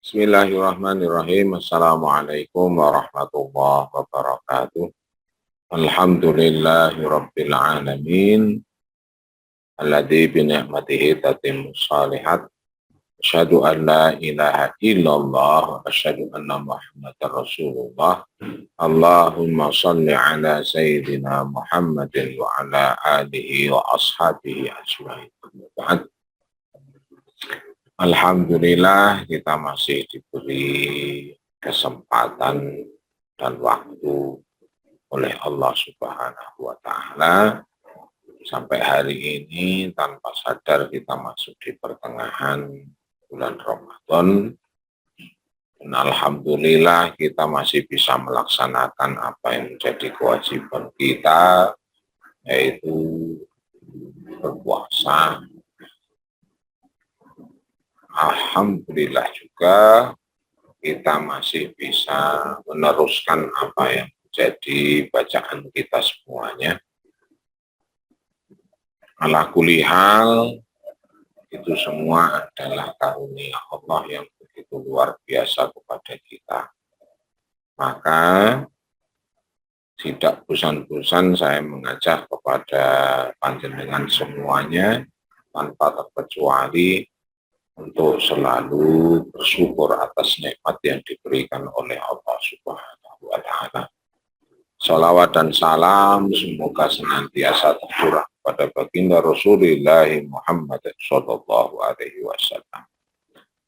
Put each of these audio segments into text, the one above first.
Bismillahirrahmanirrahim. Assalamualaikum warahmatullahi wabarakatuh. Alhamdulillahi rabbil alamin. Alladzi bi ni'matihi tatimmu shalihat. Asyhadu an la ilaha illallah wa asyhadu anna Muhammadar Rasulullah. Allahumma shalli ala sayyidina Muhammadin wa ala alihi wa ashabihi ajmain. Alhamdulillah kita masih diberi kesempatan dan waktu oleh Allah Subhanahu wa Ta'ala sampai hari ini tanpa sadar kita masuk di pertengahan bulan Ramadan. Dan alhamdulillah kita masih bisa melaksanakan apa yang menjadi kewajiban kita, yaitu berpuasa. Alhamdulillah juga kita masih bisa meneruskan apa yang menjadi bacaan kita semuanya. Ala kulli hal, itu semua adalah karunia Allah yang begitu luar biasa kepada kita. Maka tidak bosan-bosan saya mengajak kepada panjenengan semuanya tanpa terkecuali untuk selalu bersyukur atas nikmat yang diberikan oleh Allah Subhanahu wa Ta'ala. Salawat dan salam semoga senantiasa tercurah pada baginda Rasulullah Muhammad sallallahu alaihi wasallam.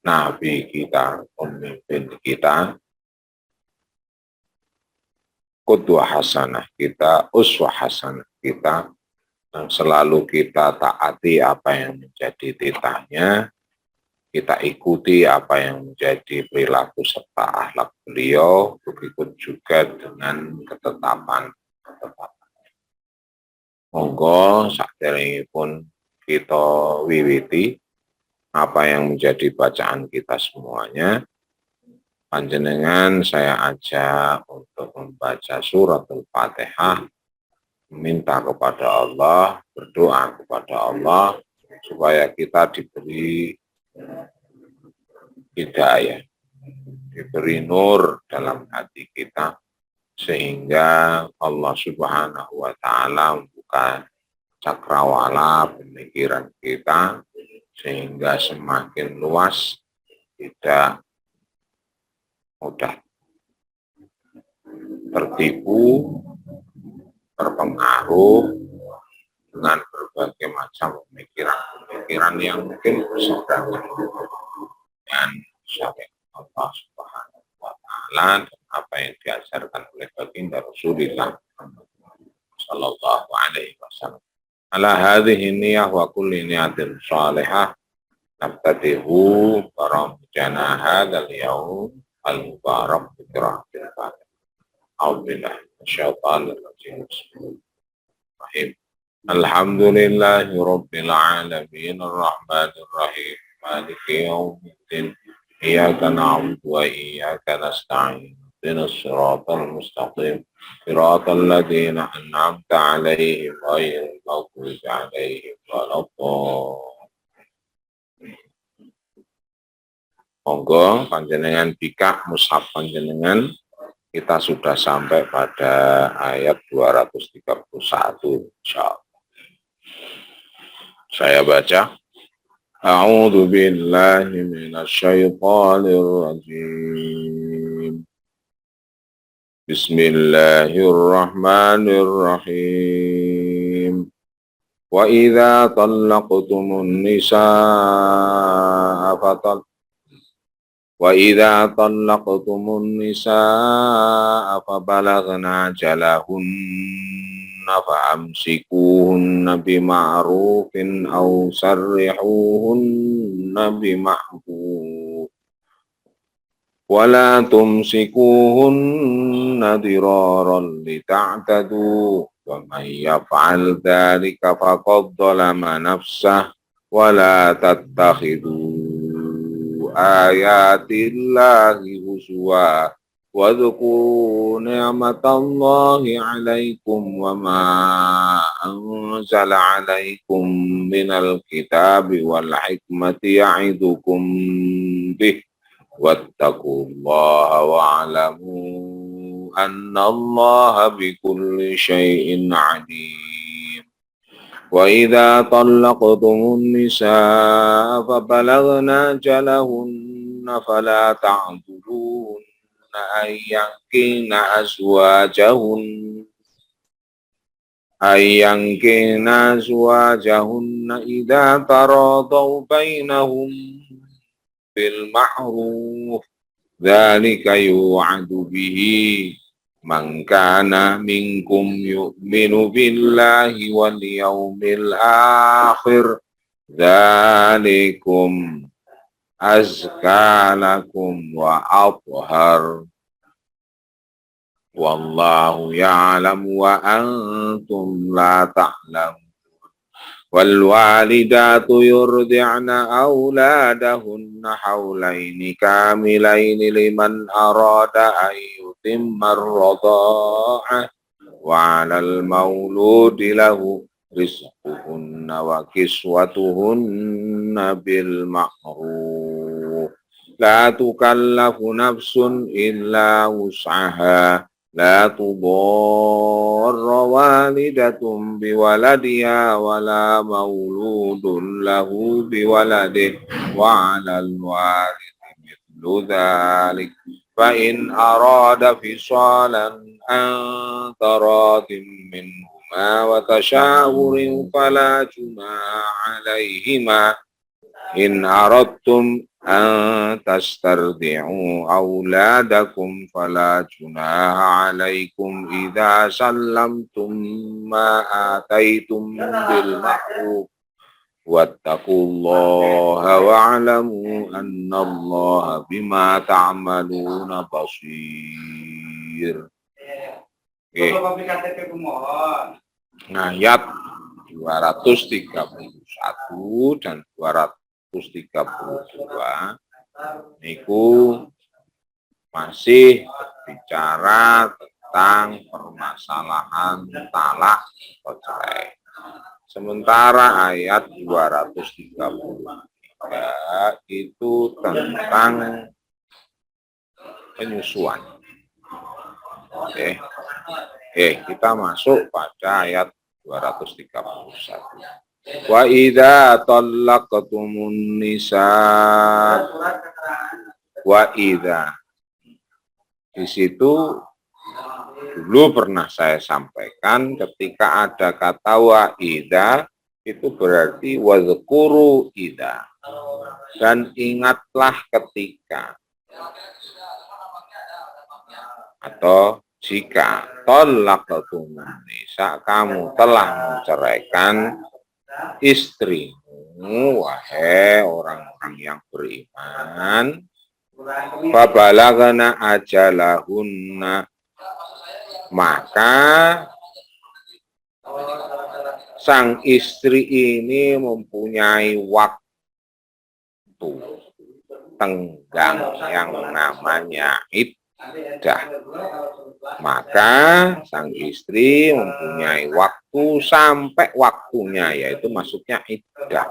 Nabi kita, pemimpin kita, qudwah hasanah kita, uswah hasanah kita, yang selalu kita taati apa yang menjadi titahnya, kita ikuti apa yang menjadi perilaku serta akhlak beliau, begitu juga dengan ketetapan. Monggo saderengipun kita wiwiti apa yang menjadi bacaan kita semuanya. Panjenengan saya ajak untuk membaca suratul Fatihah, meminta kepada Allah, berdoa kepada Allah supaya kita diberi hidayah, diberi nur dalam hati kita, sehingga Allah Subhanahu wa Ta'ala membuka cakrawala pemikiran kita, sehingga semakin luas, tidak mudah tertipu, terpengaruh dengan berbagai macam pemikiran yang mungkin berseberangan dengan syariat Allah Subhanahu wa Ta'ala dan apa yang diajarkan oleh baginda Rasulullah sallallahu alaihi wasallam. Ala hadhihi niyyah wa kulli niyatin salihah nabtadihu baramjana hadzal yaum al-mubarak bi qiraatil Fatihah. A'udzubillahi minasyaitonir rajim. Bismillahirrahmanirrahim. Alhamdulillahi rabbil alamin arrahmanir rahim maliki yaumiddin iyyaka na'budu wa iyyaka nasta'in ihdinas siratal mustaqim siratal ladzina an'amta 'alaihim ghairil maghdubi 'alaihim waladdallin. Monggo panjenengan bikak mushaf panjenengan, kita sudah sampai pada ayat 231 insyaallah. Saya baca. A'udzu billahi minasyaitonir rajim. Bismillahirrahmanirrahim. Wa idza talaqtumun nisaa fabalagna ajalahunna fa'amsikuhunna bima'rufin aw sarrihuhunna bima'ruf wa la tumsikuhunna diraran lita'tadu wa man yaf'al dzalika faqad dzalama nafsahu wa la tattakhidhu ayatillahi huzwa wa dzkuru ni'matallahi 'alaikum wa ma anzala 'alaikum minal kitabi wal hikmati ya'idukum bih wattaqullaha wa'lamu annallaha bikulli syai'in alim. Wa idza talaqtumun nisaa fa balagna ajalahunna fala ta'dhuluhunna ayyankina azwajahunna idza taradaw bainahum bil ma'ruf dzalika yu'adu bihi man kana minkum yu'minu billahi wal yawmil akhir dzalikum azka lakum wa athhar wallahu ya'lamu wa antum la ta'lamun. Wal walidatu yurdi'na auladahunna haulaini kamilaini liman arada an yutimma ar-radha'ah wa 'alal mauludi lahu rizquhunna wa kiswatuhunna bil ma'ruf. La tukallafu nafsun illa wus'aha. La tudarra walidatun biwaladiha wala mauludun lahu biwaladih wa 'alal walidi mithlu dzalik fa in arada fisalan an taradin minhuma wa tashawurin fala junaha 'alaihima in aradtum an tastardi'u auladakum fala junaha 'alaikum idza sallamtum ma ataitum bil ma'ruf wattaqullaha wa'lamu annallaha bima ta'maluna basir. Ayat 231 dan 232 niku masih bicara tentang permasalahan talak atau cerai. Sementara ayat 233 itu tentang penyusuan. Oke, kita masuk pada ayat 231. Wa idza talaqtumun nisa wa idza. Di situ dulu pernah saya sampaikan ketika ada kata wa idza itu berarti wadzkuru idza. Dan ingatlah ketika atau jika talaqtumun nisa kamu telah menceraikan istrimu, wahai orang-orang yang beriman, fabalagna ajalahunna, maka sang istri ini mempunyai waktu tenggang yang namanya iddah. Maka sang istri mempunyai waktu sampai waktunya, yaitu maksudnya iddah.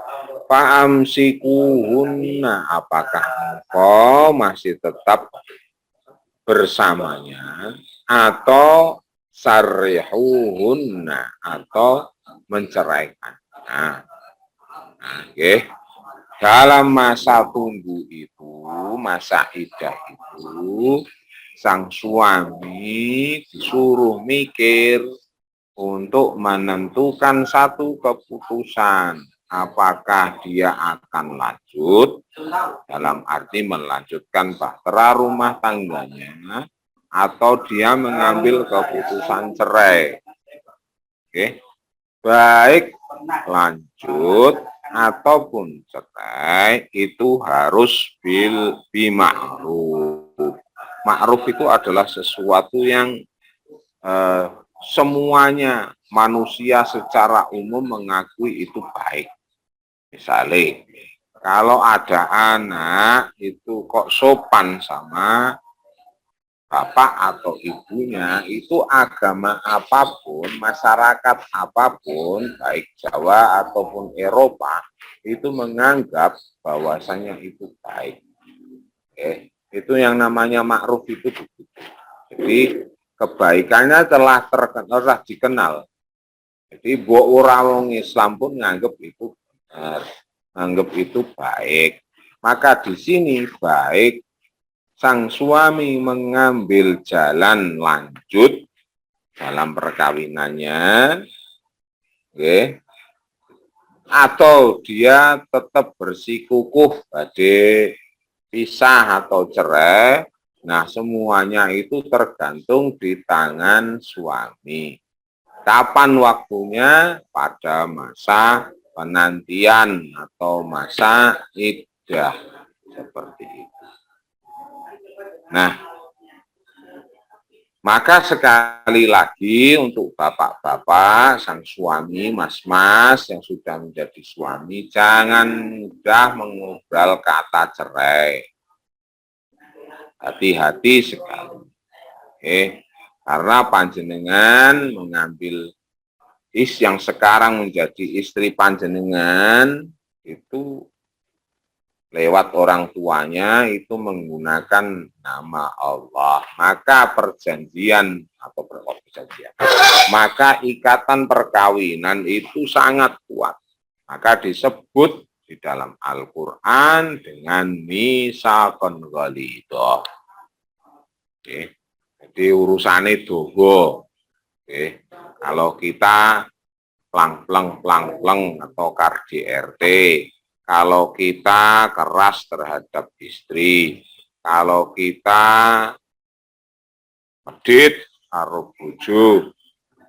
Fa'amsikuhunna, apakah engkau masih tetap bersamanya, atau sarrihuhunna, atau menceraikannya. Dalam masa tunggu itu, masa iddah itu, sang suami disuruh mikir untuk menentukan satu keputusan. Apakah dia akan lanjut, dalam arti melanjutkan bahtera rumah tangganya, atau dia mengambil keputusan cerai. Baik lanjut ataupun cerai itu harus bima'ruf. Ma'ruf itu adalah sesuatu yang semuanya manusia secara umum mengakui itu baik. Misalnya, kalau ada anak itu kok sopan sama bapak atau ibunya, itu agama apapun, masyarakat apapun, baik Jawa ataupun Eropa, itu menganggap bahwasanya itu baik. Itu yang namanya ma'ruf itu begitu. Jadi kebaikannya telah dikenal. Jadi orang Islam pun nganggap itu benar, nganggap itu baik. Maka di sini baik sang suami mengambil jalan lanjut dalam perkawinannya, okay, atau dia tetap bersikukuh pada pisah atau cerai. Nah, semuanya itu tergantung di tangan suami. Kapan waktunya? Pada masa penantian atau masa iddah, seperti itu. Nah, maka sekali lagi untuk bapak-bapak, sang suami, mas-mas yang sudah menjadi suami, jangan mudah mengobrol kata cerai. Hati-hati sekali. Karena panjenengan mengambil yang sekarang menjadi istri panjenengan itu lewat orang tuanya itu menggunakan nama Allah. Maka perjanjian atau perjanjian, maka ikatan perkawinan itu sangat kuat. Maka disebut di dalam Al-Quran dengan misaqon ghalidho. Jadi urusannya dogo. Kalau kita plang-pleng atau KDRT, kalau kita keras terhadap istri, kalau kita medit karo bojo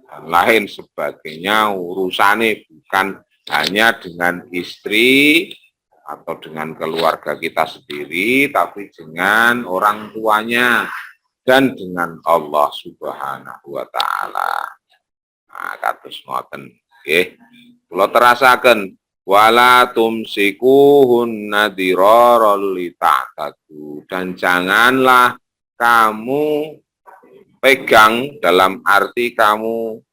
dan lain sebagainya, urusannya bukan hanya dengan istri atau dengan keluarga kita sendiri, tapi dengan orang tuanya dan dengan Allah Subhanahu wa taala. Nah, kados ngoten nggih. Kula terasaken wala tumsikuhunna dirarul lita'tadu, dan janganlah kamu pegang dalam arti kamu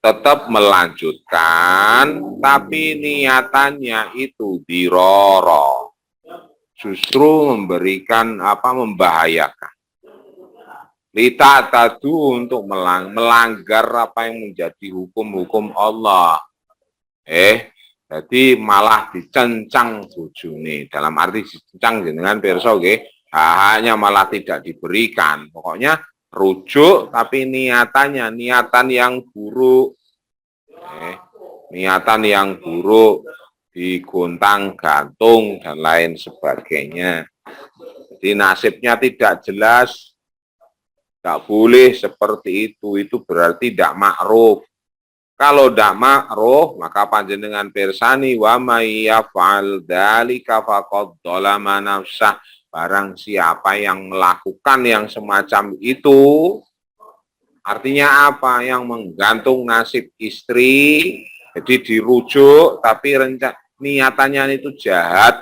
tetap melanjutkan tapi niatannya itu diroro, justru memberikan membahayakan. Lita'tadu, untuk melanggar apa yang menjadi hukum-hukum Allah. Jadi malah dicencang bojone, dalam arti dicencang dengan pirsa nggih, hanya malah tidak diberikan. Pokoknya rujuk tapi niatan yang buruk. Niatan yang buruk, digontang-gantung dan lain sebagainya. Jadi nasibnya tidak jelas. Tidak boleh seperti itu berarti tidak ma'ruf. Kalau tidak ma'ruf, maka panjenengan persani wa may yaf'al dzalika faqad dzalama nafsah. Barang siapa yang melakukan yang semacam itu, artinya apa? Yang menggantung nasib istri, jadi dirujuk tapi niatannya itu jahat.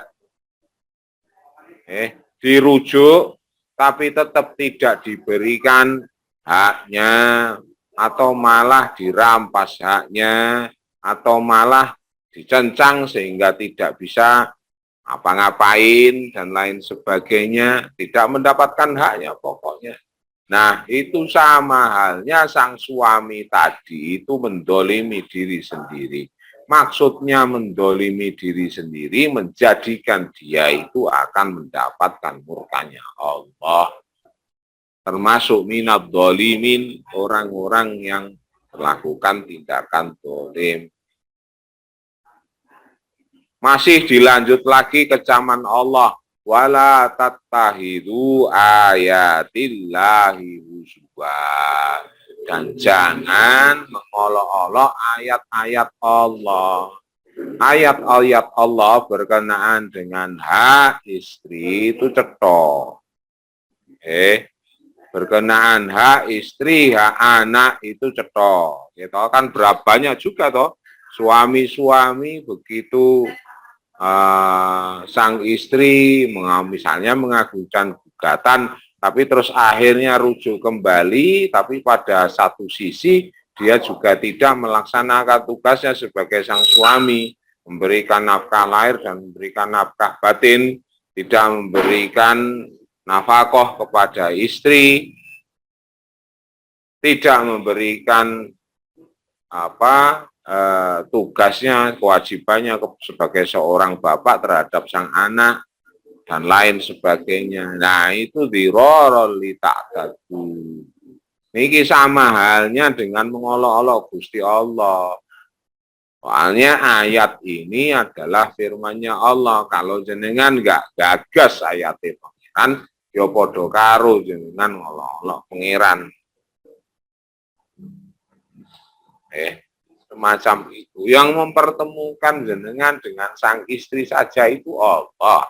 Dirujuk tapi tetap tidak diberikan haknya, atau malah dirampas haknya, atau malah dicencang sehingga tidak bisa apa-ngapain dan lain sebagainya, tidak mendapatkan haknya pokoknya. Nah, itu sama halnya sang suami tadi itu mendolimi diri sendiri. Maksudnya mendolimi diri sendiri, menjadikan dia itu akan mendapatkan murkanya Allah. Termasuk minad dolimin, orang-orang yang melakukan tindakan dolim. Masih dilanjut lagi kecaman Allah. Wala tattahidu ayatillahi huzwa. Dan jangan mengolok-olok ayat-ayat Allah. Ayat-ayat Allah berkenaan dengan hak istri itu cetok. Berkenaan hak istri, hak anak itu cetok. Kita kan berapa banyak juga toh suami-suami begitu sang istri misalnya mengajukan gugatan, tapi terus akhirnya rujuk kembali, tapi pada satu sisi dia juga tidak melaksanakan tugasnya sebagai sang suami, memberikan nafkah lahir dan memberikan nafkah batin, tidak memberikan nafkah kepada istri, tidak memberikan tugasnya, kewajibannya sebagai seorang bapak terhadap sang anak dan lain sebagainya. Nah, itu dirorol li ta'dadu. Ini sama halnya dengan mengolok-olok Gusti Allah. Soalnya ayat ini adalah firman-Nya Allah. Kalau jenengan nggak gagas ayatnya pangeran, ya podo karo jenengan ngolok-olok pangeran. Semacam itu. Yang mempertemukan jenengan dengan sang istri saja itu Allah.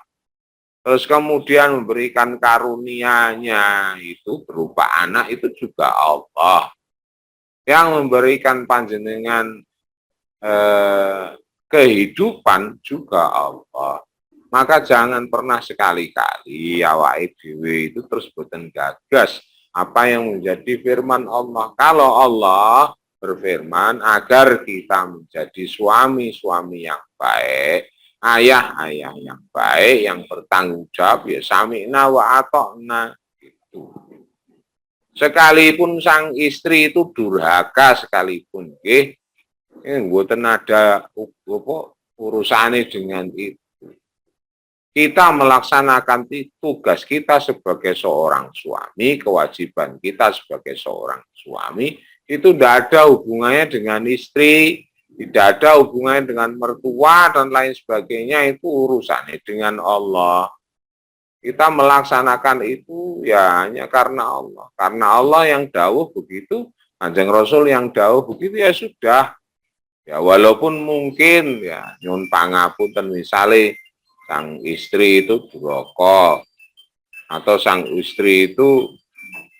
Terus kemudian memberikan karunia-Nya itu berupa anak itu juga Allah. Yang memberikan panjenengan kehidupan juga Allah. Maka jangan pernah sekali-kali awake dhewe itu terus boten gagas apa yang menjadi firman Allah. Kalau Allah berfirman agar kita menjadi suami-suami yang baik, ayah-ayah yang baik, yang bertanggung jawab, ya sami'na wa ata'na gitu. Sekalipun sang istri itu durhaka sekalipun, mboten ada urusannya dengan itu. Kita melaksanakan tugas kita sebagai seorang suami, kewajiban kita sebagai seorang suami, itu tidak ada hubungannya dengan istri, tidak ada hubungannya dengan mertua dan lain sebagainya, itu urusannya dengan Allah. Kita melaksanakan itu ya hanya karena Allah. Karena Allah yang dawuh begitu, Kanjeng Rasul yang dawuh begitu, ya sudah. Ya walaupun mungkin ya nyun pangapunten misalnya sang istri itu durhaka atau sang istri itu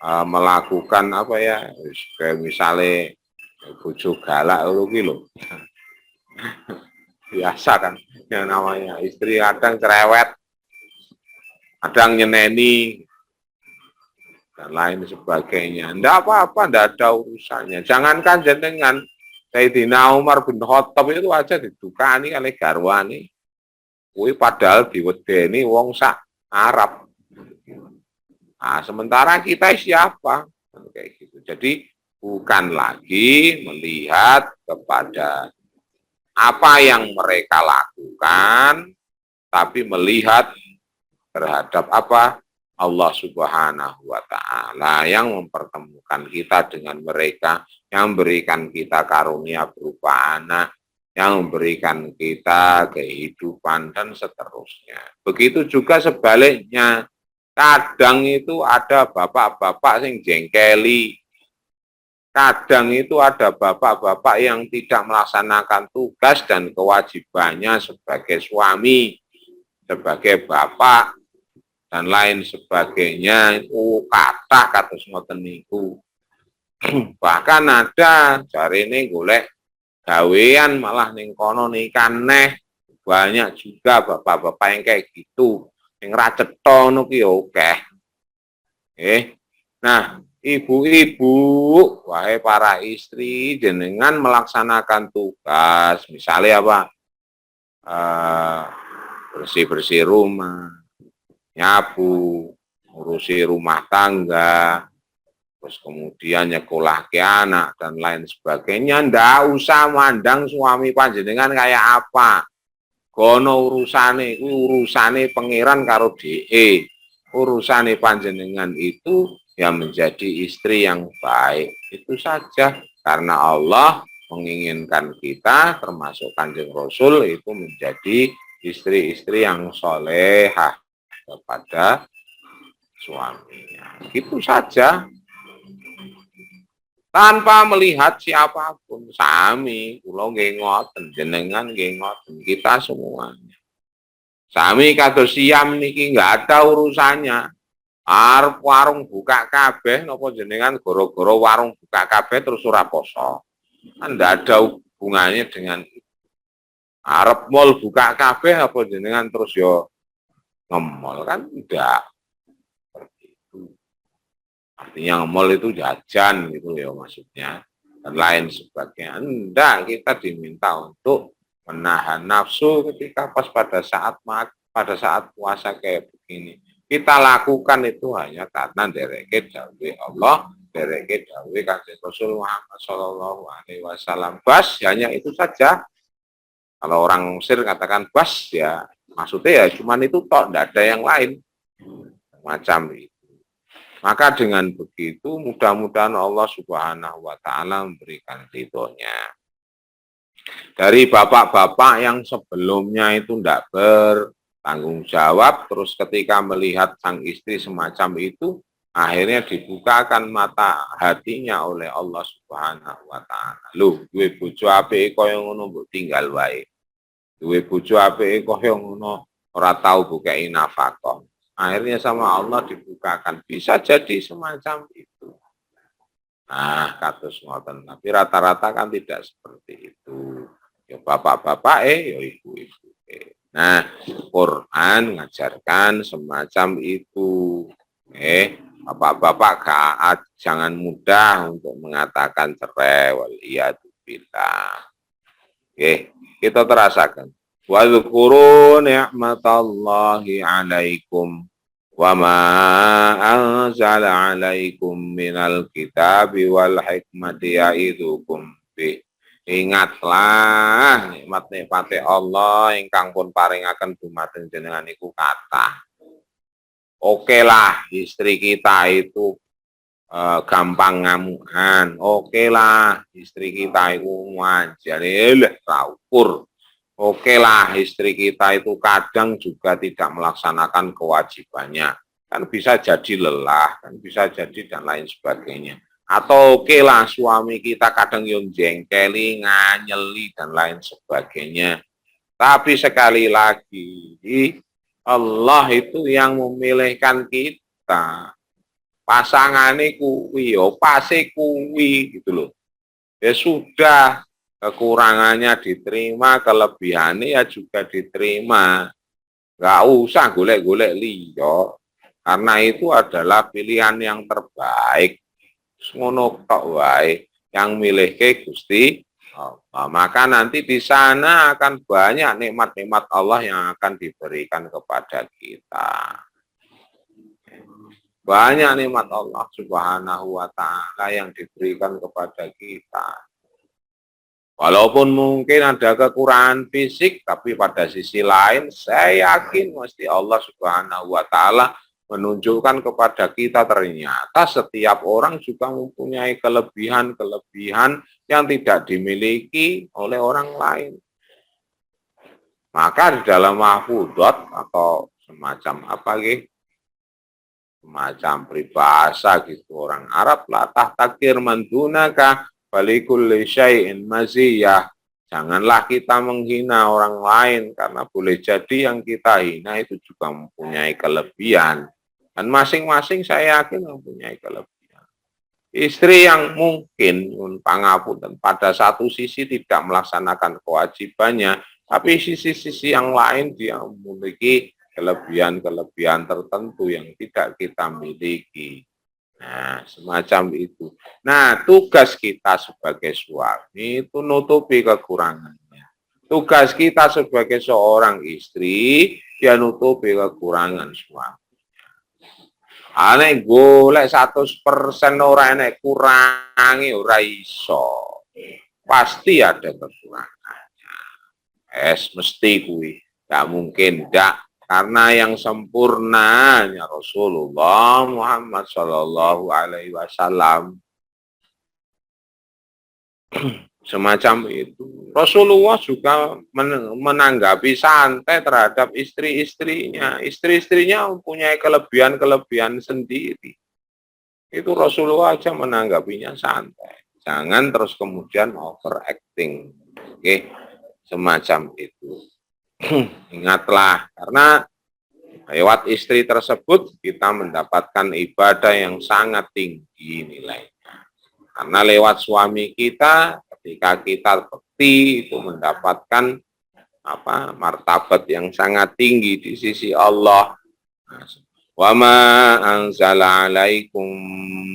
melakukan apa ya, kayak misalnya bojo galak lho. Biasa kan yang namanya istri kadang cerewet, kadang nyeneni dan lain sebagainya. Enggak apa-apa, enggak ada urusannya. Jangankan jenengan Sayyidina Umar bin Khattab itu aja didukani oleh garwani. Kuwi padahal diwedeni wong sak Arab. Nah, sementara kita siapa? Kayak gitu. Jadi bukan lagi melihat kepada apa yang mereka lakukan, tapi melihat terhadap apa? Allah Subhanahu wa Ta'ala yang mempertemukan kita dengan mereka, yang memberikan kita karunia berupa anak, yang memberikan kita kehidupan dan seterusnya. Begitu juga sebaliknya, kadang itu ada bapak-bapak yang jengkeli, kadang itu ada bapak-bapak yang tidak melaksanakan tugas dan kewajibannya sebagai suami, sebagai bapak, dan lain sebagainya. Itu kata ngoten niku. Bahkan ada jarine golek gawean malah ning kono nikan neh, banyak juga bapak-bapak yang kayak gitu, yang racetha ngono ki akeh. Nah, ibu-ibu, wahai para istri, jenengan melaksanakan tugas, misalnya apa? Bersih-bersih rumah, nyapu, ngurusi rumah tangga, terus kemudian nyekolah ke anak dan lain sebagainya. Ndak usah mandang suami panjenengan kayak apa. Gono urusane pangeran karo DE. Urusane panjenengan itu yang menjadi istri yang baik. Itu saja. Karena Allah menginginkan kita termasuk Kanjeng Rasul itu menjadi istri-istri yang solehah kepada suaminya. Itu saja. Tanpa melihat siapapun, sami, kula nggih ngoten, jenengan nggih ngoten, kita semuanya. Sami kados siam niki nggak ada urusannya. Arep warung buka kabeh napa jenengan goro-goro warung buka kabeh terus ora poso. Kan ndak ada hubungannya dengan arep mall buka kabeh apa jenengan terus yo ngemol, kan tidak. Artinya mall itu jajan gitu ya maksudnya, dan lain sebagainya. Enggak, kita diminta untuk menahan nafsu ketika pas pada saat puasa kayak begini. kita lakukan itu hanya karena dereke dawuh Allah, dereke dawuh Kanjeng Rasul Muhammad Shallallahu Alaihi Wasallam. Bas, hanya itu saja. Kalau orang Mesir katakan bas, ya maksudnya ya cuman itu toh, tidak ada yang lain macam itu. Maka dengan begitu mudah-mudahan Allah Subhanahu wa taala memberikan ridhonya. Dari bapak-bapak yang sebelumnya itu tidak bertanggung jawab, terus ketika melihat sang istri semacam itu, akhirnya dibukakan mata hatinya oleh Allah Subhanahu wa taala. Loh, duwe bojo apike kaya ngono mbok tinggal wae. Duwe bojo apike kaya ngono ora tau bukei nafkah. Akhirnya sama Allah dibukakan. Bisa jadi semacam itu. Nah, kados ngoten. Tapi rata-rata kan tidak seperti itu. Ya bapak-bapak ya ibu-ibu. Nah, Quran mengajarkan semacam itu. Bapak-bapak jangan mudah untuk mengatakan cerai. Waliyadzubillah. Kita terasakan. Wa dzkuru ni'matallahi 'alaikum wa ma anzala 'alaikum minal kitabi wal hikmati ya'idukum bi. Ingatlah nikmat-nikmate Allah ingkang pun paringaken dumateng jenengan iku kathah. Oke lah istri kita itu gampang ngamukan. Oke lah istri kita itu manjane raukur. Oke lah istri kita itu kadang juga tidak melaksanakan kewajibannya. Kan bisa jadi lelah, kan bisa jadi dan lain sebagainya. Atau oke lah suami kita kadang yang jengkeli, nganyeli dan lain sebagainya. Tapi sekali lagi Allah itu yang memilihkan kita. Pasangane kuwi yo pase kuwi gitu loh. Ya sudah, kekurangannya diterima, kelebihannya ya juga diterima. Nggak usah golek-golek liya, karena itu adalah pilihan yang terbaik. Ngono tok wae, yang milihke Gusti Allah. Maka nanti di sana akan banyak nikmat-nikmat Allah yang akan diberikan kepada kita. Banyak nikmat Allah Subhanahu wa taala yang diberikan kepada kita. Walaupun mungkin ada kekurangan fisik, tapi pada sisi lain saya yakin mesti Allah Subhanahu wa taala menunjukkan kepada kita ternyata setiap orang juga mempunyai kelebihan-kelebihan yang tidak dimiliki oleh orang lain. Maka di dalam mahfudot atau semacam apa gitu, semacam peribahasa gitu orang Arab, la tahtakir mandunaka balikul syai'in maziyah. Janganlah kita menghina orang lain karena boleh jadi yang kita hina itu juga mempunyai kelebihan. Dan masing-masing saya yakin mempunyai kelebihan. Istri yang mungkin pangapunten pada satu sisi tidak melaksanakan kewajibannya, tapi sisi-sisi yang lain dia memiliki kelebihan-kelebihan tertentu yang tidak kita miliki. Nah, semacam itu. Nah, tugas kita sebagai suami itu nutupi kekurangannya. Tugas kita sebagai seorang istri, dia nutupi kekurangan suami. Ane golek 100% ora enek kurangi ora iso. Pasti ada kekurangannya. Mesti kuwi. Gak mungkin ndak. Karena yang sempurna ya Rasulullah Muhammad Shallallahu Alaihi Wasallam. Semacam itu. Rasulullah juga menanggapi santai terhadap istri-istrinya. Istri-istrinya mempunyai kelebihan-kelebihan sendiri. Itu Rasulullah aja menanggapinya santai. Jangan terus kemudian overacting. Oke, semacam itu. Ingatlah, karena lewat istri tersebut kita mendapatkan ibadah yang sangat tinggi nilainya. Karena lewat suami kita, ketika kita bekti itu mendapatkan martabat yang sangat tinggi di sisi Allah. Wa ma anzala 'alaikum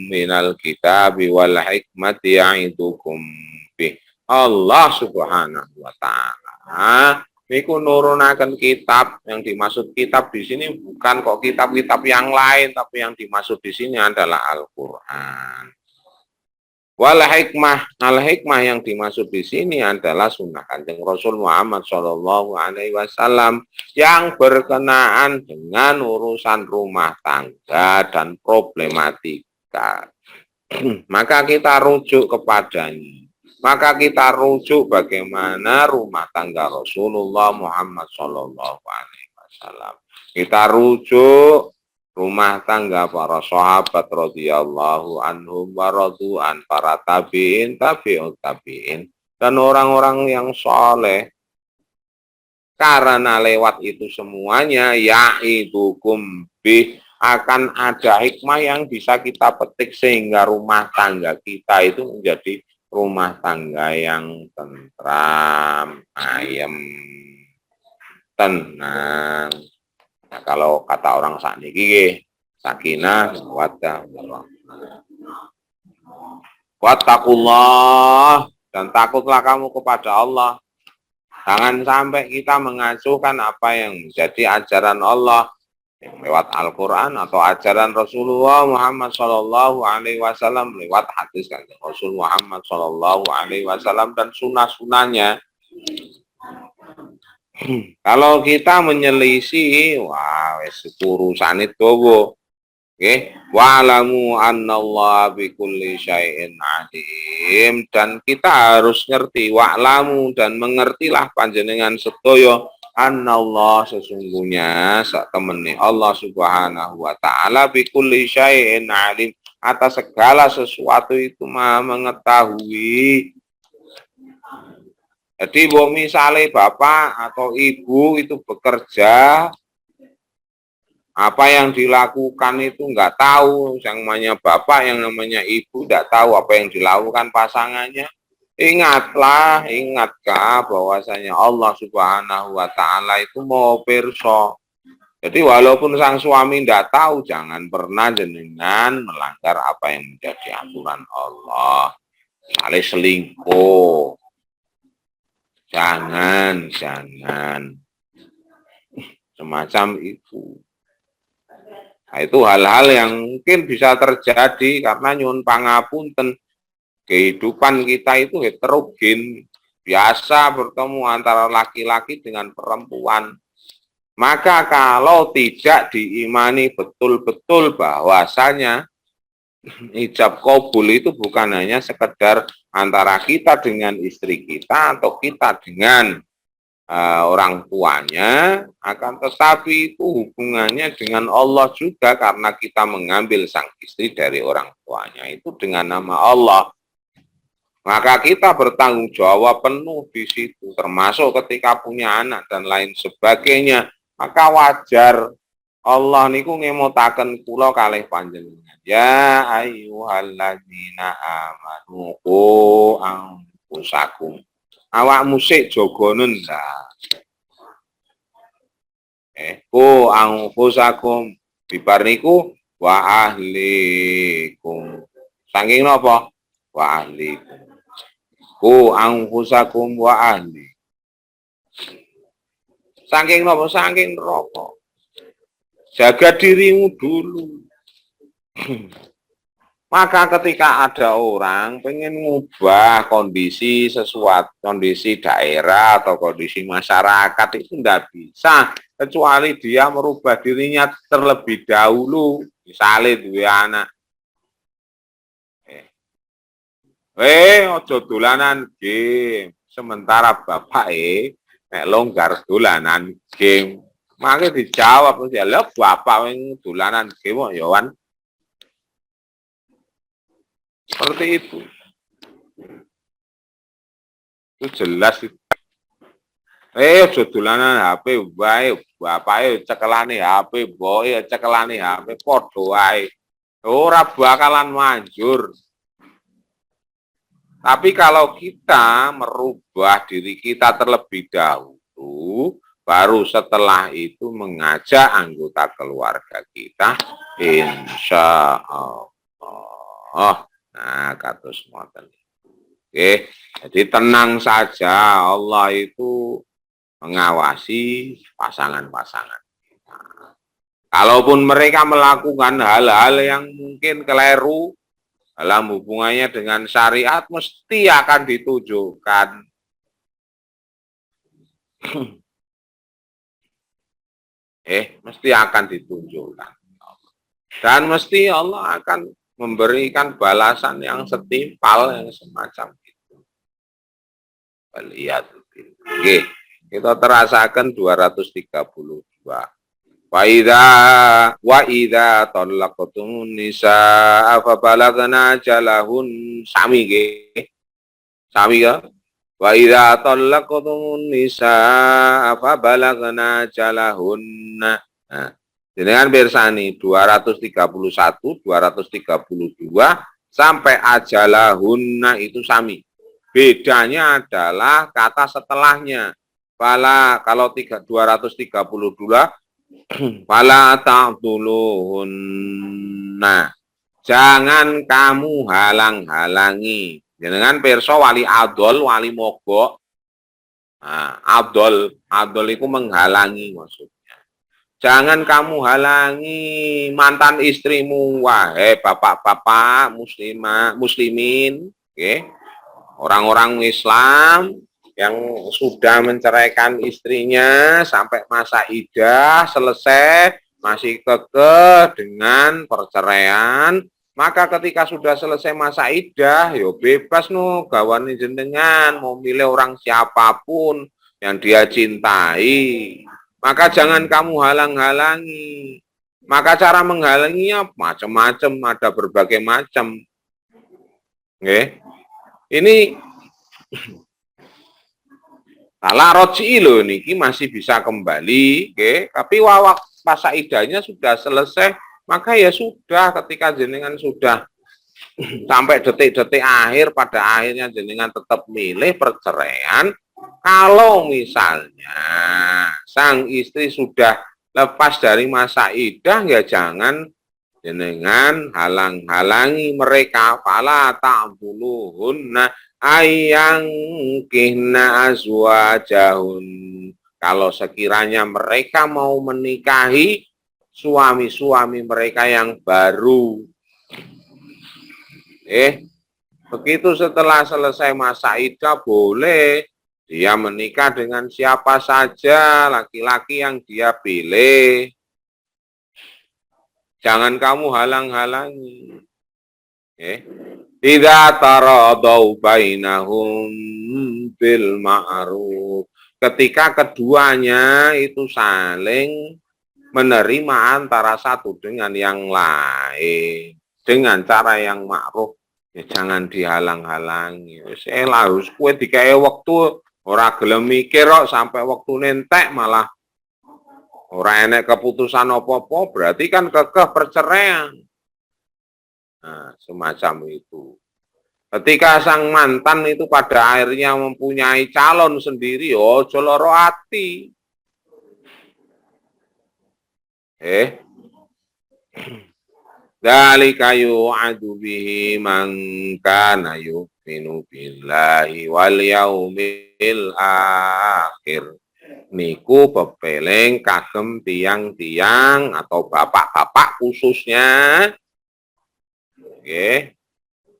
minal kitabi wal hikmati ya'idukum bih. Allah Subhanahu wa taala niku nurunaken kitab. Yang dimaksud kitab di sini bukan kok kitab-kitab yang lain, tapi yang dimaksud di sini adalah Al-Qur'an. Wal hikmah, al hikmah yang dimaksud di sini adalah sunnah Kanjeng Rasul Muhammad Shallallahu Alaihi Wasallam yang berkenaan dengan urusan rumah tangga dan problematika. Maka kita rujuk kepadanya. Maka kita rujuk bagaimana rumah tangga Rasulullah Muhammad Shallallahu Alaihi Wasallam. Kita rujuk rumah tangga para sahabat radhiyallahu anhum wa radu'an, para tabi'in, tabi'ut tabi'in, dan orang-orang yang soleh. Karena lewat itu semuanya, ya'idukum bih, akan ada hikmah yang bisa kita petik sehingga rumah tangga kita itu menjadi rumah tangga yang tentram, ayem, tenang. Nah, kalau kata orang sakniki sakinah mawaddah wattaqullah, dan takutlah kamu kepada Allah. Jangan sampai kita mengacuhkan apa yang menjadi ajaran Allah yang lewat Al-Qur'an atau ajaran Rasulullah Muhammad Shallallahu Alaihi Wasallam lewat hadis Kanjeng Rasul Muhammad Shallallahu Alaihi Wasallam dan sunnah-sunnahnya. Kalau kita menyelisih, wah wis urusane dawa. Nggih, wa'lamu annallaha bikulli syai'in alim, dan kita harus ngerti wa'lamu, dan mengertilah panjenengan sedaya annallah, sesungguhnya sak temene Allah Subhanahu wa taala bikulli syai'in alim, atas segala sesuatu itu Maha mengetahui. Jadi misalnya bapak atau ibu itu bekerja, apa yang dilakukan itu nggak tahu, yang namanya bapak, yang namanya ibu nggak tahu apa yang dilakukan pasangannya. Ingatlah, ingatkah bahwasanya Allah Subhanahu wa taala itu mau pirsa. Jadi walaupun sang suami nggak tahu, jangan pernah jenengan melanggar apa yang menjadi aturan Allah. Misalnya selingkuh. Jangan semacam itu. Nah, itu hal-hal yang mungkin bisa terjadi karena nyuwun pangapunten, kehidupan kita itu heterogen, biasa bertemu antara laki-laki dengan perempuan. Maka kalau tidak diimani betul-betul bahwasanya ijab kabul itu bukan hanya sekedar antara kita dengan istri kita atau kita dengan orang tuanya, akan tetapi itu hubungannya dengan Allah juga, karena kita mengambil sang istri dari orang tuanya itu dengan nama Allah. Maka kita bertanggung jawab penuh di situ, termasuk ketika punya anak dan lain sebagainya. Maka wajar Allah niku ngemutaken kula kalih panjenengan. Ya ayyuhalladzina amanu qu anfusakum. Awakmu sik jogonen ta. Qu anfusakum, bibar niku wa ahlikum. Saking napa? Wa ahlikum. Qu anfusakum wa ahli. Saking napa? Saking neraka. Jaga dirimu dulu. Maka ketika ada orang pengen ngubah kondisi sesuatu, kondisi daerah atau kondisi masyarakat, itu tidak bisa kecuali dia merubah dirinya terlebih dahulu. Misalnya dua anak, ojo dolanan game, sementara bapak nek longgar dolanan game. Makanya dijawab ya, lho bapak yang dolanan game ya wan. Seperti itu. Itu jelas itu. Ojo dolanan HP wae, bapake cekelane HP, boe cekelane HP padha wae. Ora bakalan manjur. Tapi kalau kita merubah diri kita terlebih dahulu, baru setelah itu mengajak anggota keluarga kita, insya Allah. Nah, kados ngoten. Oke, jadi tenang saja, Allah itu mengawasi pasangan-pasangan. Nah, kalaupun mereka melakukan hal-hal yang mungkin keliru dalam hubungannya dengan syariat, mesti akan ditunjukkan. Mesti akan ditunjukkan. Dan mesti Allah akan memberikan balasan yang setimpal, yang semacam itu. Lihat. Oke, kita terasakan 232. Wa idza talaqtumun nisaa fa balagna jalahun sami ge. Sami ya. Wa idza talaqtumun nisaa fa balagna jalahunna. Nah, dengan bersani 231, 232 sampai ajalahunna itu sami. Bedanya adalah kata setelahnya. Fala kalau 232 fala ta'duluhunna. Jangan kamu halang-halangi. Dengan perso wali adol, wali mogok. Nah, adol itu menghalangi maksudnya. Jangan kamu halangi mantan istrimu, wahai bapak-bapak muslimin, okay? Orang-orang Islam yang sudah menceraikan istrinya sampai masa iddah selesai, masih kekeh dengan perceraian, maka ketika sudah selesai masa iddah, yo bebas gawan jenengan mau milih orang siapapun yang dia cintai. Maka jangan kamu halang-halangi. Maka cara menghalanginya macam-macam, ada berbagai macam. Okay? Ini salah roji lho niki masih bisa kembali, okay? Tapi wawak masa idahnya sudah selesai, maka ya sudah, ketika jenengan sudah sampai detik-detik akhir, pada akhirnya jenengan tetap milih perceraian. Kalau misalnya sang istri sudah lepas dari masa idah, ya jangan jenengan halang-halangi mereka. Fala ta'duluhunna ayang kihna azwajahun. Kalau sekiranya mereka mau menikahi suami-suami mereka yang baru. Begitu setelah selesai masa iddah, boleh dia menikah dengan siapa saja, laki-laki yang dia pilih. Jangan kamu halang-halangi. Idza taradau bainahum bil ma'ruf. Ketika keduanya itu saling menerima antara satu dengan yang lain dengan cara yang ma'ruf, ya jangan dihalang-halangi. Harus kue dikae waktu ora gelem mikir kok sampai waktu nentek malah ora enek keputusan apa-apa, berarti kan kekeh perceraian. Nah, semacam itu. Ketika sang mantan itu pada akhirnya mempunyai calon sendiri, ojo loro ati. Dzalika yu'adu bihi man kana yu'minu billahi wal yaumil akhir. Niku pepeling kagem tiang-tiang atau bapak-bapak khususnya,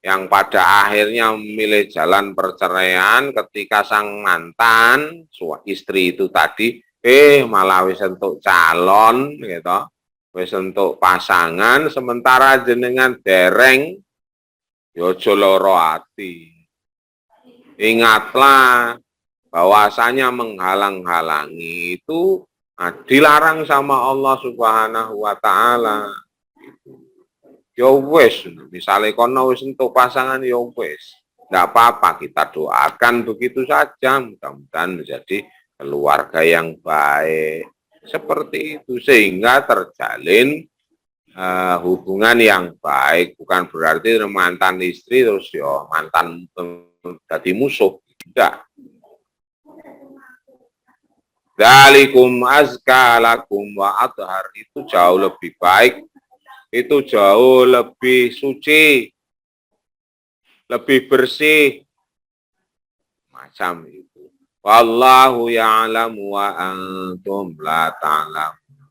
yang pada akhirnya memilih jalan perceraian ketika sang mantan istri itu tadi malah wis entuk calon gitu, wis entuk pasangan, sementara jenengan dereng, yo aja lara ati. Ingatlah bahwasanya menghalang-halangi itu dilarang sama Allah Subhanahu wa taala. Ya wis, misalnya kono wis entuk pasangan ya wis. Enggak apa-apa, kita doakan begitu saja, mudah-mudahan menjadi keluarga yang baik. Seperti itu sehingga terjalin hubungan yang baik, bukan berarti mantan istri terus ya mantan jadi musuh. Tidak. Dzalikum azka lakum wa athhar, itu jauh lebih baik, itu jauh lebih suci, lebih bersih, macam itu. Wallahu ya'lamu wa antum la ta'lamun.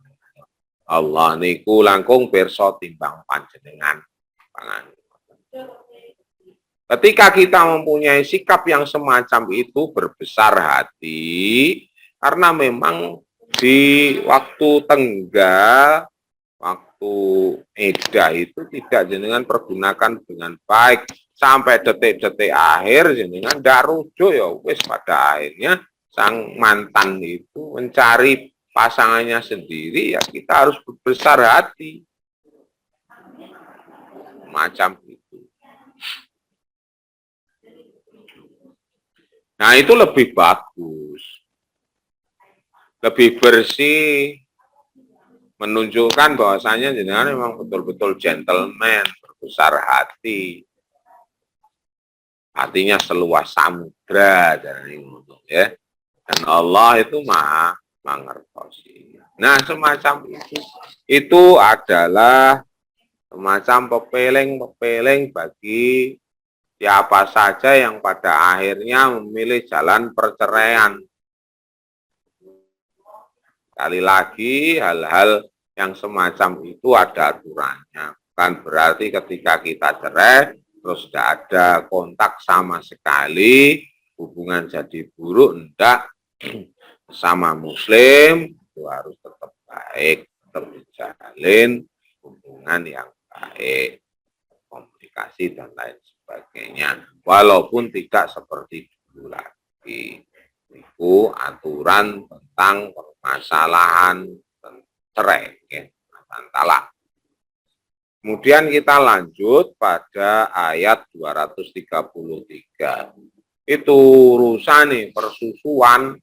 Allah niku langkung pirsa timbang panjenengan. Ketika kita mempunyai sikap yang semacam itu, berbesar hati, karena memang di waktu tenggal, waktu edah itu tidak jenengan pergunakan dengan baik. Sampai detik-detik akhir jenengan ndak rujuk ya wis, pada akhirnya sang mantan itu mencari pasangannya sendiri, ya kita harus berbesar hati. Macam itu. Nah, itu lebih bagus. Lebih bersih, menunjukkan bahwasanya jenengan memang betul-betul gentleman, berbesar hati. Hatinya seluas samudra, ya. Dan Allah itu maha mengerti. Nah, semacam itu adalah semacam pepeling-pepeling bagi siapa saja yang pada akhirnya memilih jalan perceraian. Sekali lagi, hal-hal yang semacam itu ada aturannya. Bukan berarti ketika kita cerai, terus tidak ada kontak sama sekali, hubungan jadi buruk, enggak. Sama muslim, itu harus tetap baik, tetap dijalin hubungan yang baik, komunikasi dan lain sebagainya, walaupun tidak seperti dulu lagi. Itu aturan tentang permasalahan cerai, ya, talak. Kemudian kita lanjut pada ayat 233. Itu urusan nih persusuan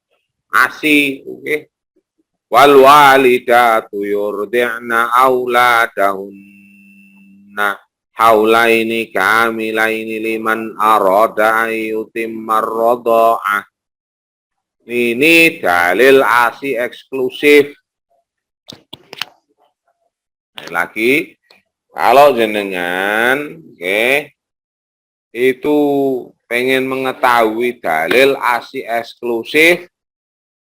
ASI, oke. Wal walidatu yurdi'na auladahunna haulaini kamilaini liman arada yutimar radha'ah. Ini dalil ASI eksklusif. Lagi, kalau jenengan, oke, itu pengen mengetahui dalil ASI eksklusif,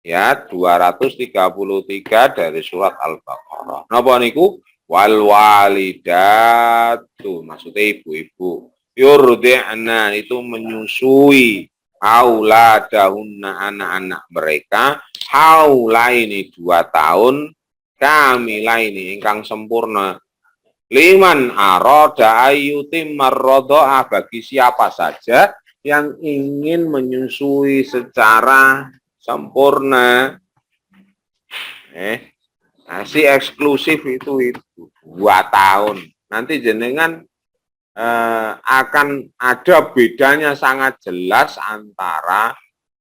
ya 233 dari surat Al-Baqarah. Napa niku? Wal walidatu, maksudnya ibu-ibu, yurdi'na itu menyusui auladahunna anak-anak mereka haulaini 2 tahun kamilaini ingkang sempurna liman arada ayyutimar radha'ah, bagi siapa saja yang ingin menyusui secara sempurna. Nasi eksklusif itu 2 tahun. Nanti jenengan akan ada bedanya sangat jelas antara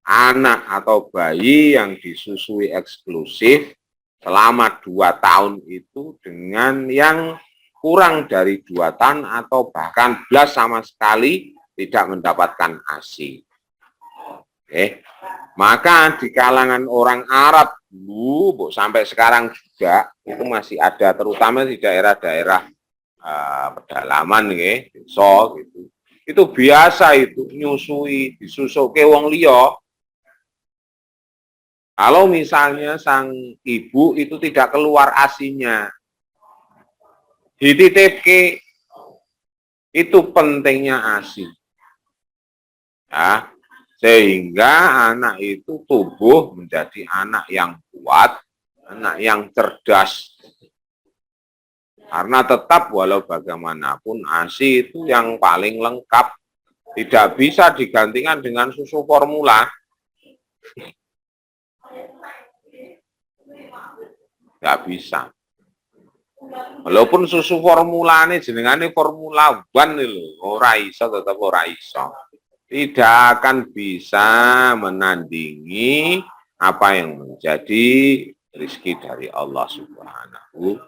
anak atau bayi yang disusui eksklusif selama 2 tahun itu dengan yang kurang dari 2 tahun atau bahkan belas sama sekali tidak mendapatkan ASI. Oke. Maka di kalangan orang Arab dulu sampai sekarang juga itu masih ada, terutama di daerah-daerah pedalaman so gitu. Itu biasa itu nyusui, disusuke wong liya. Kalau misalnya sang ibu itu tidak keluar ASInya, dititipke, itu pentingnya ASI. Ya, sehingga anak itu tumbuh menjadi anak yang kuat, anak yang cerdas. Karena tetap walau bagaimanapun ASI itu yang paling lengkap. Tidak bisa digantikan dengan susu formula. Tidak bisa. Walaupun susu formula ini jenengane formula 1 lho, ora iso, tetap ora iso. Tidak akan bisa menandingi apa yang menjadi rezeki dari Allah Subhanahu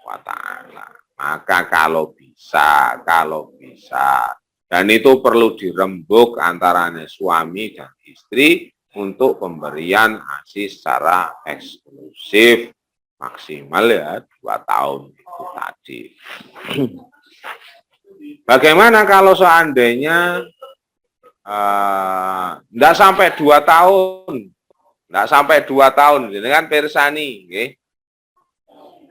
wa Ta'ala. Maka kalau bisa, dan itu perlu dirembuk antara suami dan istri untuk pemberian ASI secara eksklusif, maksimal ya 2 tahun itu tadi. Bagaimana kalau seandainya Enggak sampai 2 tahun. Enggak sampai 2 tahun. Ini kan persani. Okay?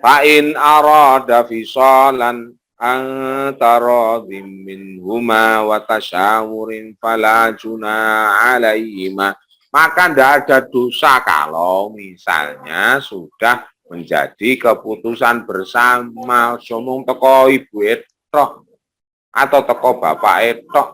Fa'in arada fisalan antara min huma wa tasyawurin fala juna alaihima. Maka tidak ada dosa kalau misalnya sudah menjadi keputusan bersama somong teko ibu etok atau teko bapak etok.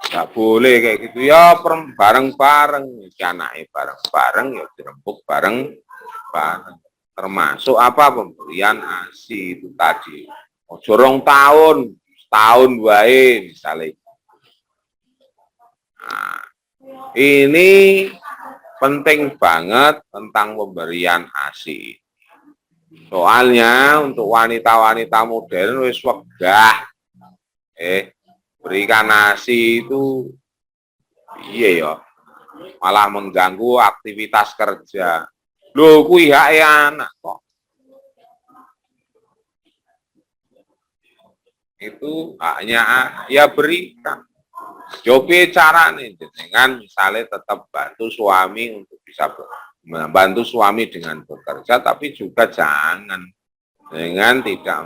Nggak boleh kayak gitu ya, bareng-bareng, anaknya bareng-bareng ya dirembuk bareng-bareng. Termasuk apa pemberian ASI itu tadi. Jorong tahun, setahun wae misalnya. Nah, ini penting banget tentang pemberian ASI. Soalnya untuk wanita-wanita modern wis wegah. Berikan ASI itu iya ya, malah mengganggu aktivitas kerja. Loh, kuwi hak anak kok. Itu haknya ya berikan. Jopi cara nih dengan misalnya tetap bantu suami untuk bisa membantu suami dengan bekerja, tapi juga jangan dengan tidak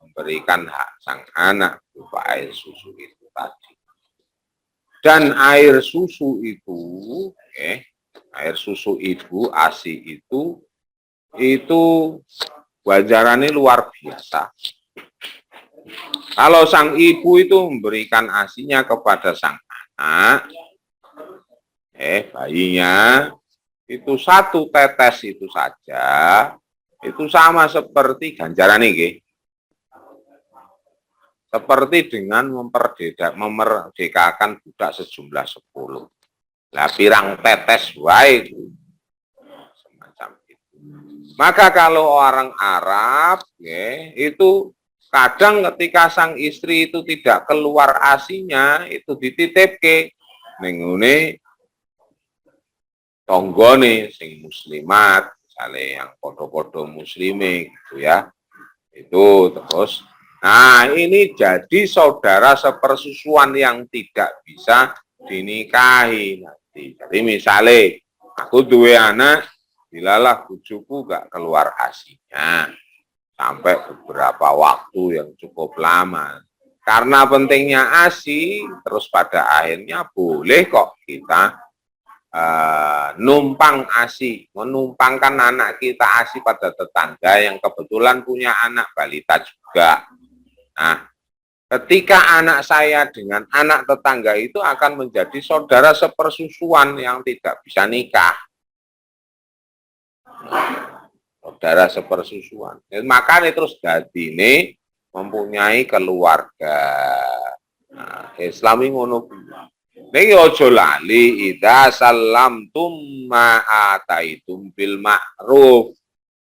memberikan hak sang anak berupa air susu itu tadi. Dan air susu itu, air susu ibu ASI itu wajarannya luar biasa. Kalau sang ibu itu memberikan ASI-nya kepada sang anak, bayinya, itu 1 tetes itu saja, itu sama seperti ganjaran ini. Seperti dengan memerdekakan budak sejumlah 10. Lah pirang tetes wae semacam itu. Maka kalau orang Arab, itu kadang ketika sang istri itu tidak keluar ASI-nya, itu dititipke ning ngene tonggone sing muslimat, misalnya yang podo-podo muslime gitu ya. Itu terus. Nah, ini jadi saudara sepersusuan yang tidak bisa dinikahi nanti. Jadi misalnya aku dua anak, bilalah bujuku gak keluar ASI-nya sampai beberapa waktu yang cukup lama. Karena pentingnya ASI, terus pada akhirnya boleh kok kita numpang ASI, menumpangkan anak kita ASI pada tetangga yang kebetulan punya anak balita juga. Nah, ketika anak saya dengan anak tetangga itu akan menjadi saudara sepersusuan yang tidak bisa nikah. Saudara sepersusuan. Makanya terus dadi ini mempunyai keluarga. Nah, Islam ini ngono kuwi. Niki aja lali idza salamtum ma ataitum bil ma'ruf.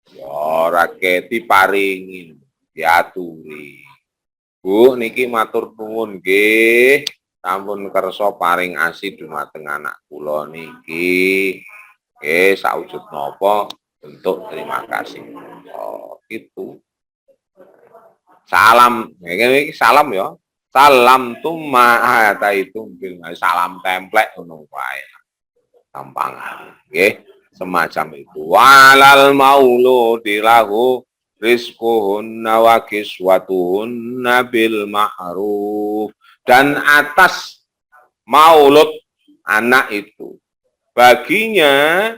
Ya ora diparingi diaturi. Bu niki matur nuwun nggih. Sampun kersa paring ASI dumateng anak kula niki. Nggih saujud napa bentuk terima kasih. Oh, gitu. Salam, ini salam ya. Salam tumma ataitum bil salam templek ngono wae. Gampangan, nggih. Semacam itu. Walal mauludi lahu rizquhunna wa kiswatuhunna bil ma'ruf. Dan atas maulud anak itu baginya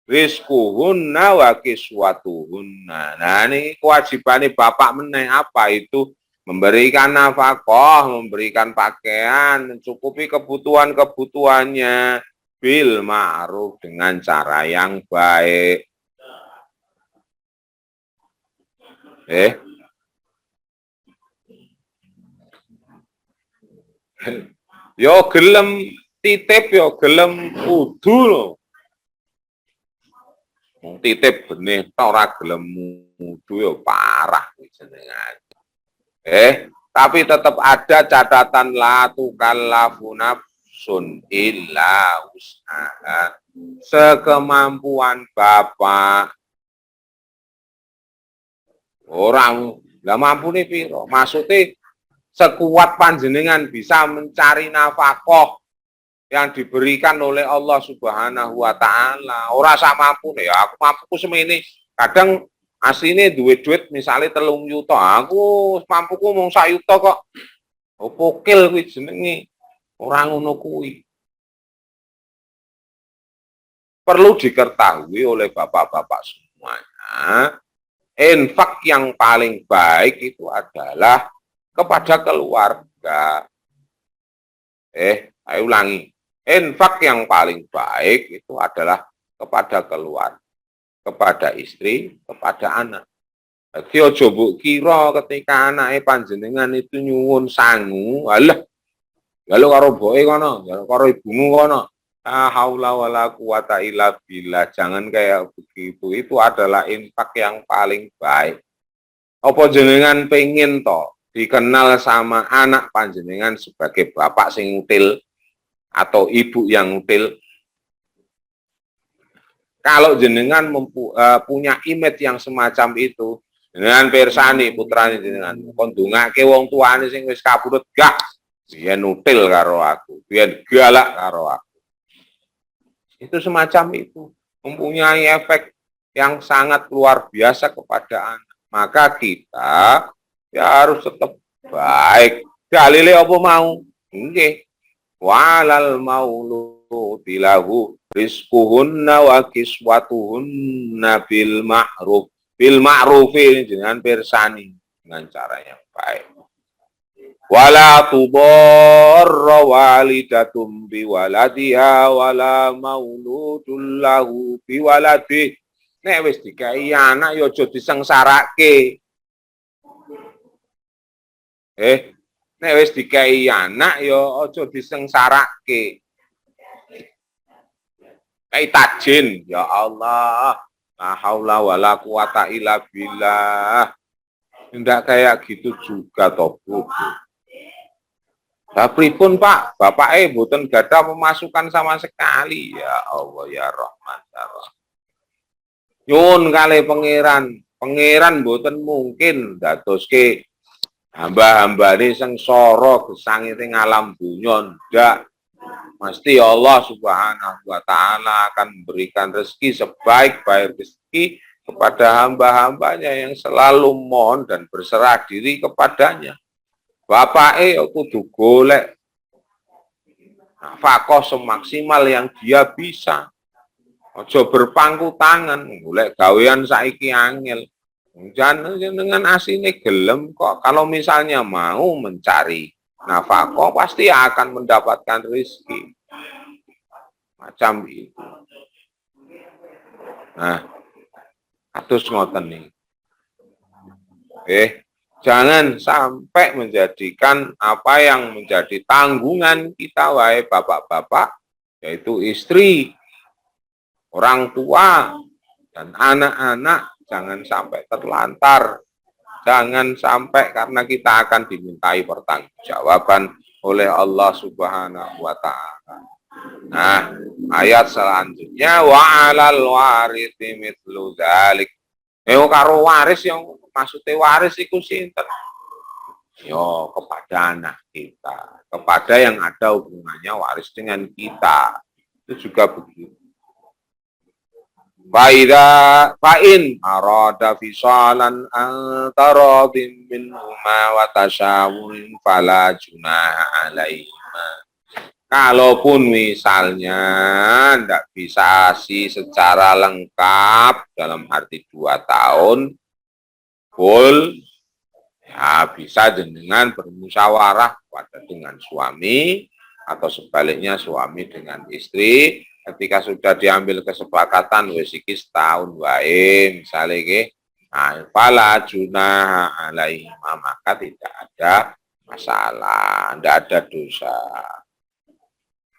rizquhunna wa kiswatuhunna. Nah, ini kewajibannya bapak meneh apa itu? Memberikan nafkah, memberikan pakaian, mencukupi kebutuhan-kebutuhannya bil ma'ruf dengan cara yang baik. Yo gelem titip yo gelem kudu lho. Titip benih ora gelem mudu ya parah jenengan. Tapi tetap ada catatan la tukallafu nafsun illa wus'aha. Sekemampuan bapak. Orang lah mampu nih piro. Maksudnya sekuat panjenengan bisa mencari nafkah yang diberikan oleh Allah Subhanahu wa taala. Ora sak mampu ya, aku mampuku semene. Kadang asline duit misalnya 3 juta, aku mampuku mung 1 juta kok. Opo kil kuwi jenenge. Ora ngono kuwi. Perlu diketahui oleh bapak-bapak semuanya, infak yang paling baik itu adalah kepada keluarga. Saya ulangi. Infak yang paling baik itu adalah kepada keluarga, kepada istri, kepada anak. Jadi aja mbok kira ketika anake panjenengan itu nyuwun sangu, alah, lalu karo boke kono, karo ibumu kono. La haula wala quwata illa billah. Jangan kayak begitu. Itu adalah infak yang paling baik. Apa jenengan pengen toh dikenal sama anak panjenengan sebagai bapak sing util atau ibu yang util? Kalau jenengan punya image yang semacam itu, jenengan persani putrane jenengan kon ndongake wong tuane sing wis kapundhut gak biyen util karo aku, biyen galak karo aku. Itu semacam itu, mempunyai efek yang sangat luar biasa kepada anak. Maka kita ya harus tetap baik. Dalile apa mau? Nggih. Walal mauludi lahu rizquhunna wa kiswatuhunna bil ma'ruf. Bil ma'ruf ini dengan persani, dengan cara yang baik. Wala tudarra walidatum biwaladiha wala mauludun lahu biwaladih. Nek wis dikai anak ya aja disengsarake. Nek wis dikai anak ya aja disengsarake. Kai tajin, ya Allah. La haula wala quwata illa billah. Tidak kayak gitu juga toh, Bu. Lah pripun Pak, Bapak mboten gadah pemasukan sama sekali. Ya Allah ya Rahman ya Rahim. Nyuwun kalih pangeran mboten mungkin dadoske hamba-hambane sengsara gesange ing alam dunya. Ndak. Mesti Allah Subhanahu wa taala akan memberikan rezeki sebaik-baik rezeki kepada hamba-hambanya yang selalu mohon dan berserah diri kepadanya. Bapake kudu golek nafkah semaksimal yang dia bisa. Aja berpangku tangan, golek gawean saiki angel. Jangan dengan asine gelem kok. Kalau misalnya mau mencari nafkah pasti akan mendapatkan rezeki. Macam itu. Nah, atus ngoten nih. Jangan sampai menjadikan apa yang menjadi tanggungan kita, wahai bapak-bapak, yaitu istri, orang tua, dan anak-anak, jangan sampai terlantar. Jangan sampai karena kita akan dimintai pertanggungjawaban oleh Allah Subhanahu wa taala. Nah, ayat selanjutnya wa 'alal warithi mithlu dzalik. Karo waris yang maksudnya waris itu sinten? Yo kepada anak kita, kepada yang ada hubungannya waris dengan kita. Itu juga begitu. Fa'in arada fisalan antara minhuma wa tasyawurin fala junaha alaihima. Kalaupun misalnya tidak bisa sih secara lengkap dalam arti 2 tahun, full, ya bisa dengan bermusyawarah pada dengan suami atau sebaliknya suami dengan istri. Ketika sudah diambil kesepakatan wis iki setahun wae misalnya nggih, nah fala junaha alaihi, maka tidak ada masalah, tidak ada dosa.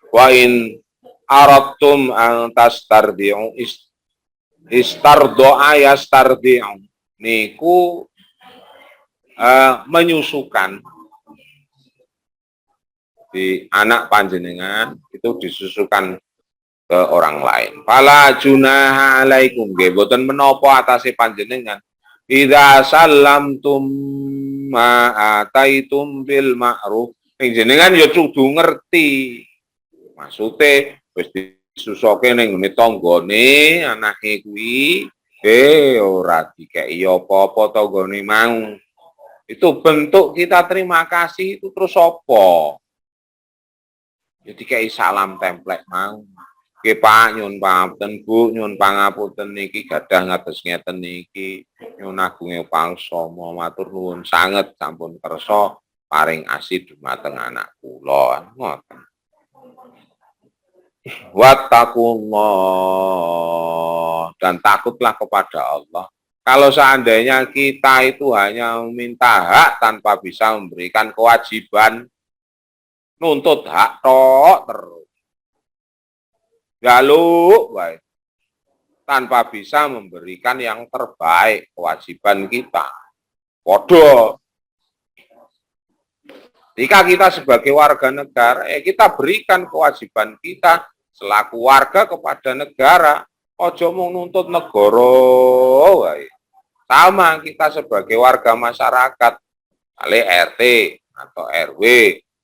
Wa in aradtum an tastardi'u istardo'a yastardi'u, niku menyusukan di anak panjenengan itu disusukan ke orang lain. Fala junaha alaikum, nggih boten menapa atase panjenengan idza sallamtum mimma ataitum bil ma'ruf. Ning jenengan ya kudu ngerti. Maksude wis disusoke ning ngene tanggane anake kuwi, ora dikeki apa-apa tanggane mau. Itu bentuk kita terima kasih itu terus apa? Ya dikeki salam templek mau. Nggih Pak, nyuwun pangapunten Bu, nyuwun pangapunten niki gadah ngados ngeten niki. Nyuwun agunge pangsama matur nuwun sanget sampun kersa paring asih dumateng anak kula. Ngoten. Wattaqullah dan takutlah kepada Allah. Kalau seandainya kita itu hanya meminta hak tanpa bisa memberikan kewajiban, nuntut hak tok terus. Jaluk baik tanpa bisa memberikan yang terbaik kewajiban kita. Podo. Jika kita sebagai warga negara, kita berikan kewajiban kita selaku warga kepada negara. Ojo mau nuntut negara baik. Sama kita sebagai warga masyarakat, kali RT atau RW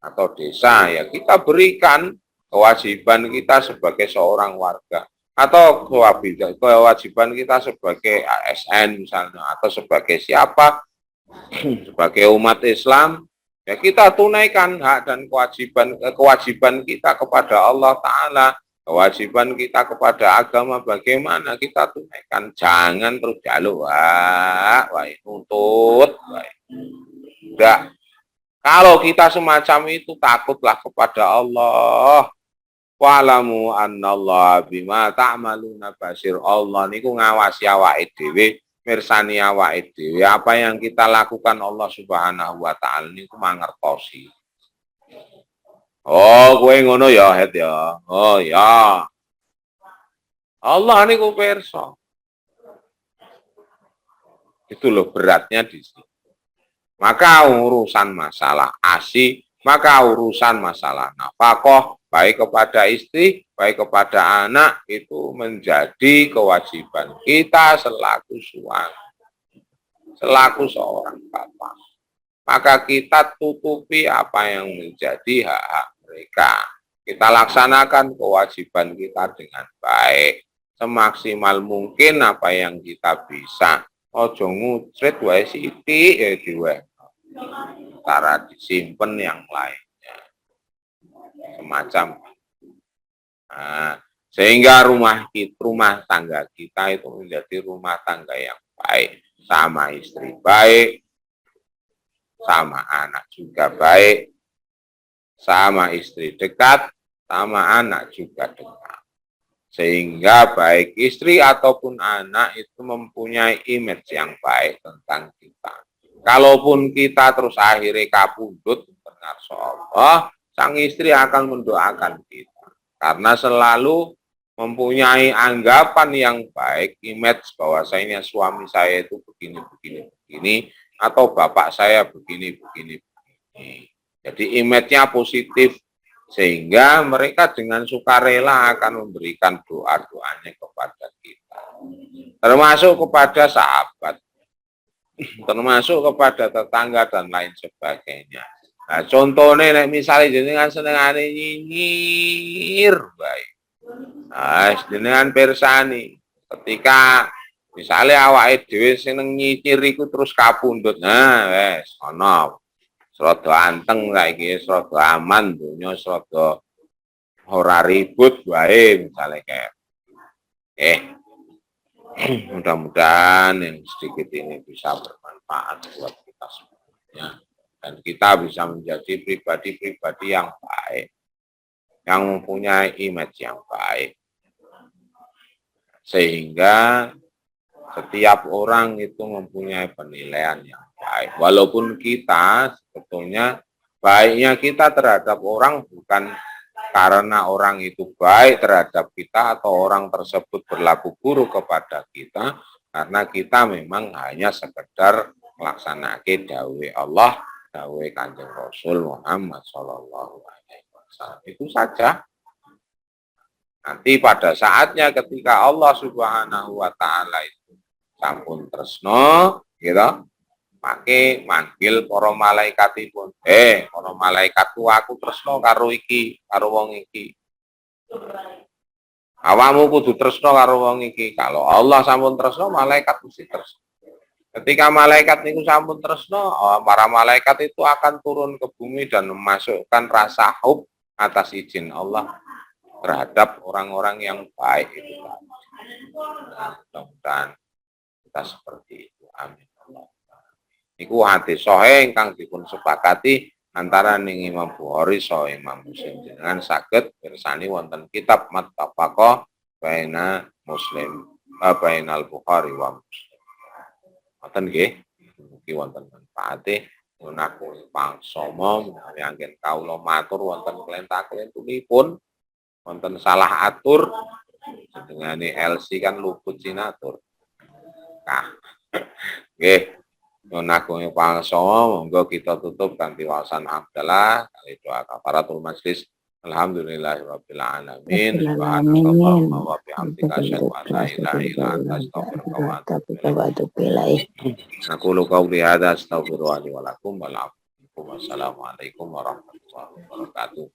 atau desa, ya kita berikan kewajiban kita sebagai seorang warga atau kewajiban kita sebagai ASN misalnya atau sebagai siapa sebagai umat Islam, ya kita tunaikan hak dan kewajiban kita kepada Allah Ta'ala, kewajiban kita kepada agama bagaimana kita tunaikan. Jangan terus jaluk nuntut enggak. Kalau kita semacam itu, takutlah kepada Allah. Wa'lamu annallaha bima ta'maluna basir. Allah niku ngawasi awake dhewe, mirsani awake dhewe. Apa yang kita lakukan Allah Subhanahu wa taala niku mangertosi. Oh, kowe ngono ya, Het ya. Oh ya. Allah niku pirsa. Itu loh beratnya di sini. Maka urusan masalah ASI, maka urusan masalah nafkah, baik kepada istri, baik kepada anak, itu menjadi kewajiban kita selaku suami, selaku seorang bapak. Maka kita tutupi apa yang menjadi hak-hak mereka. Kita laksanakan kewajiban kita dengan baik, semaksimal mungkin apa yang kita bisa. Ojo ngucrit wae sithik ya diwe. Cara disimpan yang lainnya. Semacam sehingga rumah tangga kita itu menjadi rumah tangga yang baik, sama istri baik, sama anak juga baik, sama istri dekat, sama anak juga dekat. Sehingga baik istri ataupun anak itu mempunyai image yang baik tentang kita. Kalaupun kita terus akhirnya kapundhut, benar Allah, sang istri akan mendoakan kita. Karena selalu mempunyai anggapan yang baik, image bahwasanya suami saya itu begini, atau bapak saya begini. Jadi image-nya positif. Sehingga mereka dengan sukarela akan memberikan doa-doanya kepada kita. Termasuk kepada sahabat. Termasuk kepada tetangga dan lain sebagainya. Nah, contohnya misalnya jenengan senengane nyinyir baik. Nah, jenengan persani ketika misalnya awake dhewe seneng nyinyir iku terus kapundhut. Nah, wes ana Srada anteng saiki, srada aman donya, srada ora ribut wae misale kayak. Mudah-mudahan yang sedikit ini bisa bermanfaat buat kita semuanya dan kita bisa menjadi pribadi-pribadi yang baik, yang mempunyai image yang baik. Sehingga setiap orang itu mempunyai penilaian yang baik. Walaupun kita sebetulnya baiknya kita terhadap orang bukan karena orang itu baik terhadap kita atau orang tersebut berlaku buruk kepada kita, karena kita memang hanya sekedar melaksanakan dawuh Allah, dawuh Kanjeng Rasul Muhammad Shallallahu Alaihi Wasallam. Itu saja. Nanti pada saatnya ketika Allah Subhanahu Wa Taala itu sampun tresno, gitu, Maka manggil para malaikatipun. Para malaikatku aku tresno karo iki, karo wong iki. Awamu kudu tresno karo wong iki. Kalau Allah sampun tresno, malaikat mesti tresno. Ketika malaikat niku sampun tresno, para malaikat itu akan turun ke bumi dan memasukkan rasa hub atas izin Allah terhadap orang-orang yang baik itu. Nah, mudah-mudahan kita seperti itu. Amin. Niku hadis sahih ingkang dipun sepakati antara ning Imam Bukhari saha Imam Muslim dengan saged pirsani wonten kitab Muttafaqah baina Muslim bainal Bukhari wa Muslim. Wonten nggih, mugi wonten manfaate menawi pangsama menawi anggen kawula matur wonten klenta-klentunipun wonten salah atur jenengane LC kan luput sinatur. Nah, nggih. Menakungi pangsama monggo kita tutup kanthi waosan hamdalah kali doa kafaratul majlis. Alhamdulillahirabbil alamin. Subhanallahumma wa bihamdika asyhadu an la ilaha illa anta astaghfiruka wa atubu ilaik. Naqulu qawli hadza astaghfirullahi wa lakum wa assalamu alaikum warahmatullahi wabarakatuh.